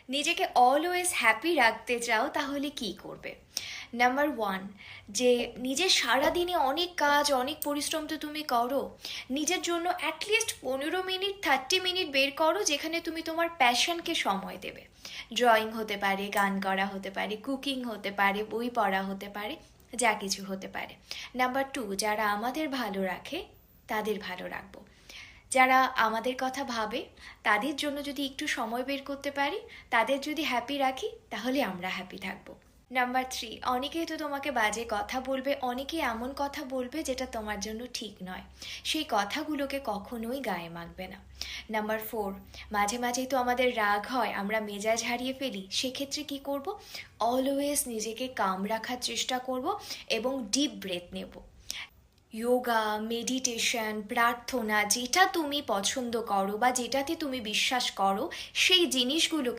নিজেকে always happy রাখতে চাও তাহলে কি করবে? নাম্বার ওয়ান, যে নিজের সারাদিনে অনেক কাজ অনেক পরিশ্রম তো তুমি করো, নিজের জন্য অ্যাটলিস্ট 15 মিনিট 30 মিনিট বের করো যেখানে তুমি তোমার প্যাশনকে সময় দেবে। ড্রয়িং হতে পারে, গান করা হতে পারে, কুকিং হতে পারে, বই পড়া হতে পারে, যা কিছু হতে পারে। নাম্বার টু, যারা আমাদের ভালো রাখে তাদের ভালো রাখবো। যারা আমাদের কথা ভাবে তাদের জন্য যদি একটু সময় বের করতে পারি, তাদের যদি হ্যাপি রাখি, তাহলে আমরা হ্যাপি থাকবো। নাম্বার থ্রি, অনেকেই তো তোমাকে বাজে কথা বলবে, অনেকেই এমন কথা বলবে যেটা তোমার জন্য ঠিক নয়, সেই কথাগুলোকে কখনোই গায়ে মাখবে না। নাম্বার ফোর, মাঝে মাঝেই তো আমাদের রাগ হয়, আমরা মেজাজ হারিয়ে ফেলি, সেক্ষেত্রে কি করব? অলওয়েজ নিজেকে কাম রাখার চেষ্টা করব এবং ডিপ ব্রেথ নেব। যোগা, মেডিটেশন, প্রার্থনা, যেটা তুমি পছন্দ করো বা যেটাতে তুমি বিশ্বাস করো, সেই জিনিসগুলো